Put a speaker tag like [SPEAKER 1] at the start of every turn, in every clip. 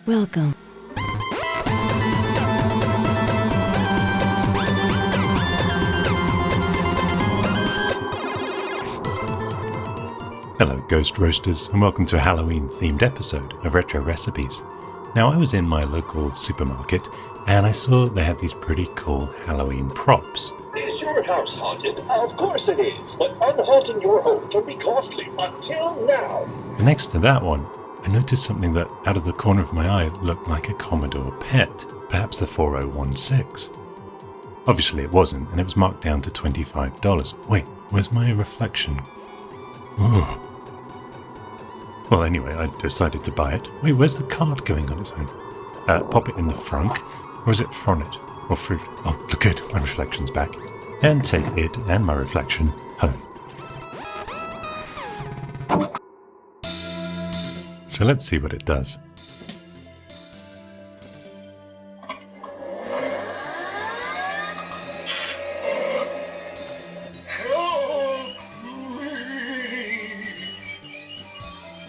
[SPEAKER 1] Welcome.
[SPEAKER 2] Hello Ghost Roasters, and welcome to a Halloween themed episode of Retro Recipes. Now I was in my local supermarket and I saw they had these pretty cool Halloween props.
[SPEAKER 3] Is your house haunted? Of course it is, but unhaunting your home can be costly until now.
[SPEAKER 2] And next to that one, I noticed something that out of the corner of my eye looked like a Commodore PET, perhaps the 4016. Obviously it wasn't, and it was marked down to $25. Wait, where's my reflection? Ooh. Well, anyway, I decided to buy it. Wait, where's the card going on its own? Pop it in the front, or is it from it? Or through? Oh, look good, my reflection's back. And take it and my reflection home. So let's see what it does.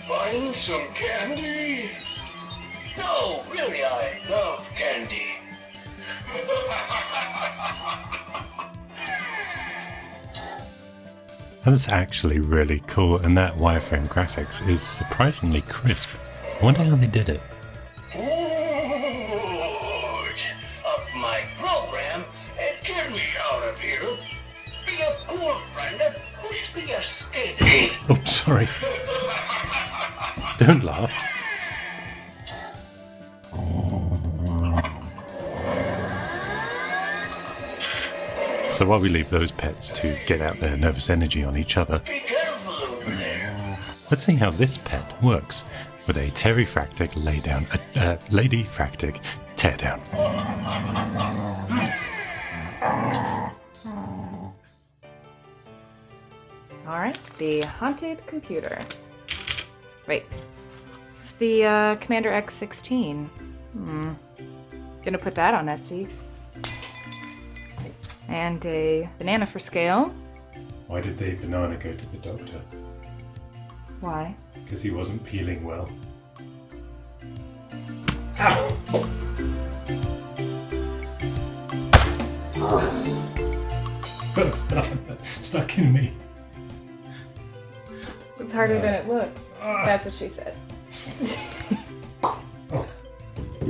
[SPEAKER 3] Find some candy? No, really, I love candy.
[SPEAKER 2] That's actually really cool, and that wireframe graphics is surprisingly crisp. I wonder how they did it.
[SPEAKER 3] Up my program and get me out of here. Be a cool friend and push me a skate.
[SPEAKER 2] Oh, sorry. Don't laugh. So while we leave those pets to get out their nervous energy on each other,
[SPEAKER 3] Be careful over there.
[SPEAKER 2] let's see how this pet works with a Ladyfractic Teardown.
[SPEAKER 4] Alright, the haunted computer. Wait, this is the Commander X16. Gonna put that on Etsy. And a banana for scale.
[SPEAKER 2] Why did the banana go to the doctor?
[SPEAKER 4] Why?
[SPEAKER 2] Because he wasn't peeling well. Ow! Stuck in me.
[SPEAKER 4] It's harder than it looks. That's what she said.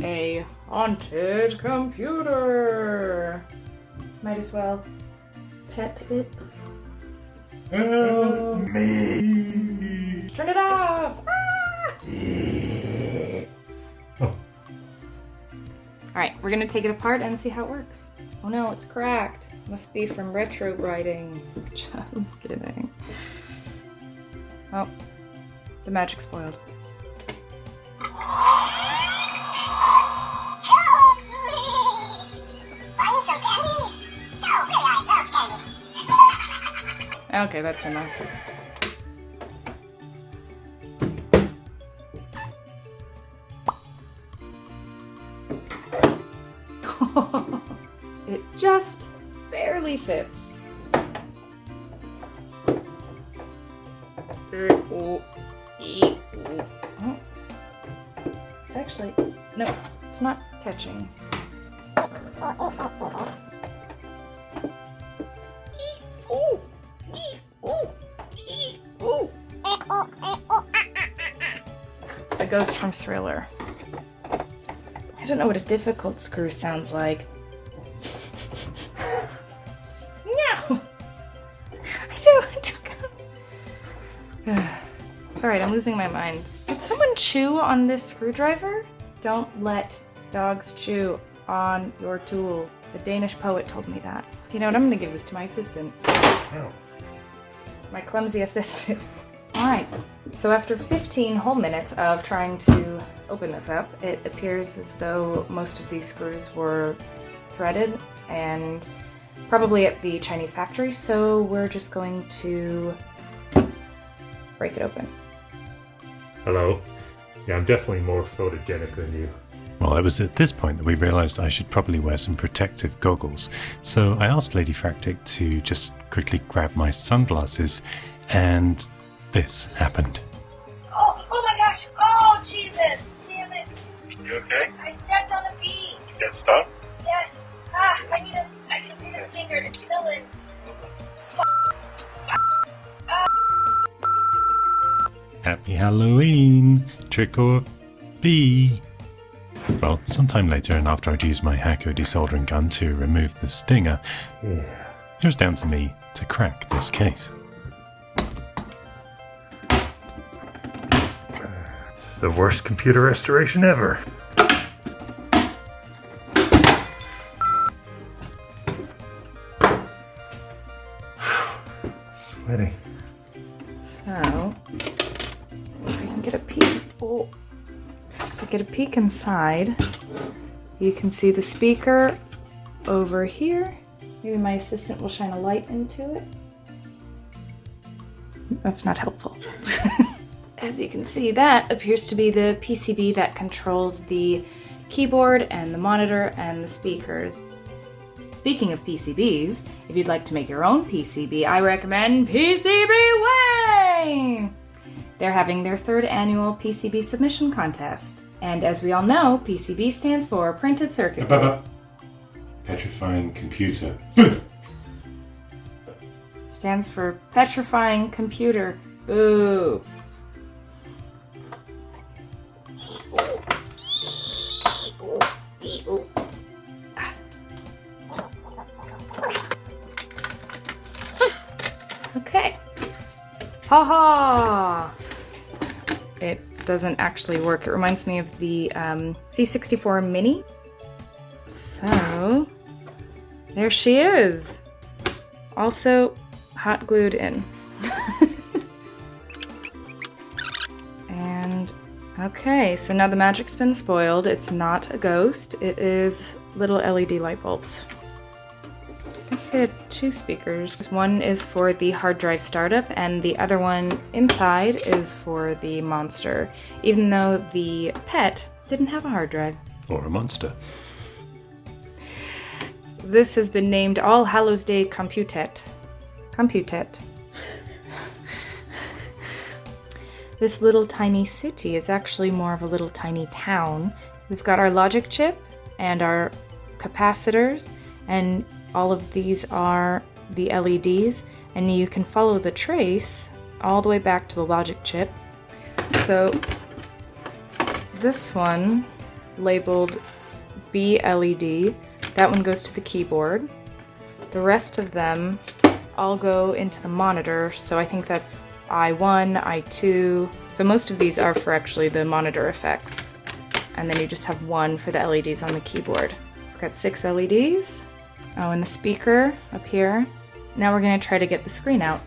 [SPEAKER 4] A haunted computer. Might as well pet it.
[SPEAKER 2] Help me!
[SPEAKER 4] Turn it off! Ah!
[SPEAKER 2] Oh.
[SPEAKER 4] Alright, we're gonna take it apart and see how it works. Oh no, it's cracked. Must be from retro writing. Just kidding. Oh, the magic spoiled. Okay, that's enough. It just barely fits. Oh. It's actually, no, it's not catching. It's the ghost from Thriller. I don't know what a difficult screw sounds like. No! I don't want to go. It's alright, I'm losing my mind. Did someone chew on this screwdriver? Don't let dogs chew on your tool. The Danish poet told me that. You know what, I'm gonna give this to my assistant.
[SPEAKER 2] Oh.
[SPEAKER 4] My clumsy assistant. Alright, so after 15 whole minutes of trying to open this up, it appears as though most of these screws were threaded and probably at the Chinese factory, so we're just going to break it open.
[SPEAKER 5] Hello. Yeah, I'm definitely more photogenic than you.
[SPEAKER 2] Well, it was at this point that we realised I should probably wear some protective goggles. So I asked Ladyfractic to just quickly grab my sunglasses, and this happened.
[SPEAKER 6] Oh my gosh! Oh Jesus! Damn it!
[SPEAKER 5] Yeah,
[SPEAKER 2] Halloween! Trick or be? Well, sometime later and after I'd used my Hacko desoldering gun to remove the stinger, it was down to me to crack this case.
[SPEAKER 5] The worst computer restoration ever. Sweaty.
[SPEAKER 4] So, if we can get a peek, if we get a peek inside, you can see the speaker over here. Maybe my assistant will shine a light into it. That's not helpful. As you can see, that appears to be the PCB that controls the keyboard and the monitor and the speakers. Speaking of PCBs, if you'd like to make your own PCB, I recommend PCB Way! They're having their 3rd annual PCB submission contest. And as we all know, PCB stands for Printed Circuit Board.
[SPEAKER 2] Petrifying computer.
[SPEAKER 4] Stands for Petrifying Computer. Boo! Okay. Haha! It doesn't actually work. It reminds me of the C64 Mini. So, there she is. Also, hot glued in. And, okay, so now the magic's been spoiled. It's not a ghost. It is little LED light bulbs. I guess they had 2 speakers. One is for the hard drive startup, and the other one inside is for the monster, even though the PET didn't have a hard drive.
[SPEAKER 2] Or a monster.
[SPEAKER 4] This has been named All Hallows Day Computet. Computet. This little tiny city is actually more of a little tiny town. We've got our logic chip and our capacitors, and all of these are the LEDs, and you can follow the trace all the way back to the logic chip. So this one, labeled B LED, that one goes to the keyboard. The rest of them all go into the monitor, so I think that's I1, I2. So most of these are for actually the monitor effects. And then you just have one for the LEDs on the keyboard. We've got 6 LEDs. Oh, and the speaker up here. Now we're gonna try to get the screen out.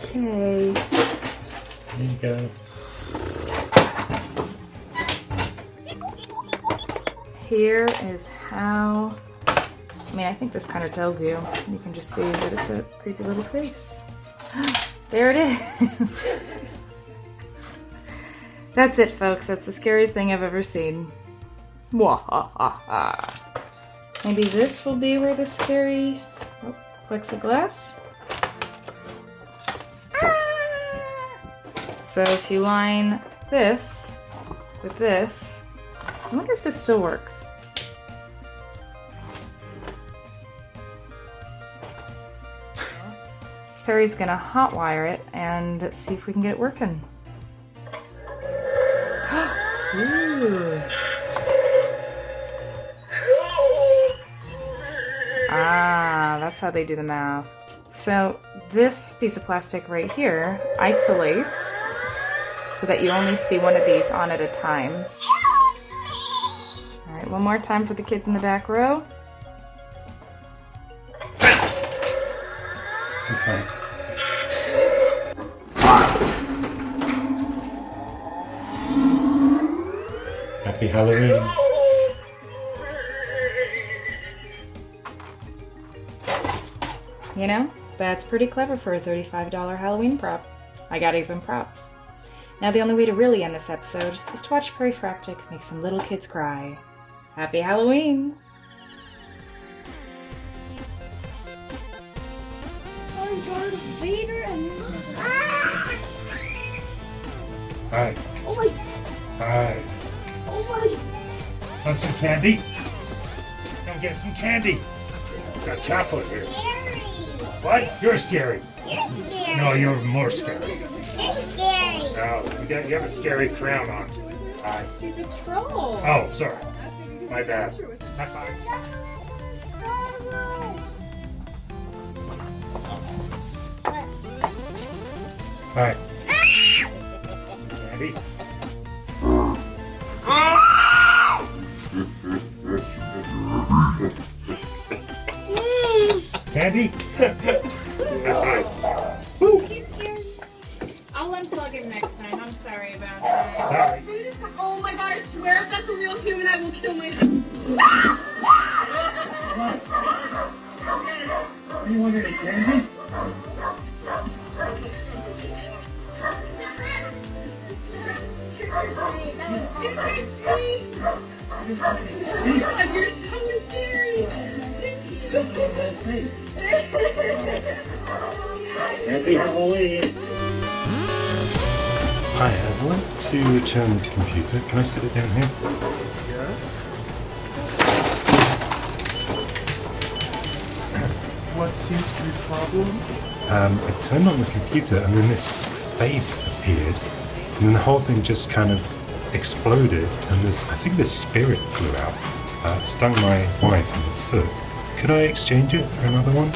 [SPEAKER 4] Okay.
[SPEAKER 5] There you go.
[SPEAKER 4] Here is how, I mean, I think this kind of tells you. You can just see that it's a creepy little face. There it is. That's it, folks. That's the scariest thing I've ever seen. Mwahaha. Maybe this will be where the scary plexiglass. So if you line this with this, I wonder if this still works. Perry's gonna hotwire it and see if we can get it working. Ooh. Ah, that's how they do the math. So this piece of plastic right here isolates so that you only see one of these on at a time. All right, one more time for the kids in the back row.
[SPEAKER 2] Okay. Happy Halloween.
[SPEAKER 4] You know, that's pretty clever for a $35 Halloween prop. I got even props. Now the only way to really end this episode is to watch Puppyfractic make some little kids cry. Happy Halloween!
[SPEAKER 1] I'm Darth Vader and...
[SPEAKER 5] Hi.
[SPEAKER 1] Oh my...
[SPEAKER 5] Hi.
[SPEAKER 1] Oh my...
[SPEAKER 5] Want some candy? Come get some candy. Got chocolate here.
[SPEAKER 1] Scary.
[SPEAKER 5] What? You're scary.
[SPEAKER 1] You're scary.
[SPEAKER 5] No, you're more scary.
[SPEAKER 1] You're scary.
[SPEAKER 5] No, you have a scary crown on.
[SPEAKER 6] She's a troll.
[SPEAKER 5] Oh, sorry. My bad. High five. All right. Candy. Candy. High five.
[SPEAKER 6] He's scared. I'll unplug him next time. I'm sorry about that.
[SPEAKER 5] Sorry.
[SPEAKER 7] Oh my god, I swear if that's a real human, I will kill myself.
[SPEAKER 5] Anyone get any candy?
[SPEAKER 7] You're so scary.
[SPEAKER 5] Happy Halloween.
[SPEAKER 2] Hi, I'd like to return this computer. Can I set it down here?
[SPEAKER 8] What seems to be the problem?
[SPEAKER 2] I turned on the computer and then this face appeared and then the whole thing just kind of exploded and I think this spirit flew out. Stung my wife in the foot. Could I exchange it for another one?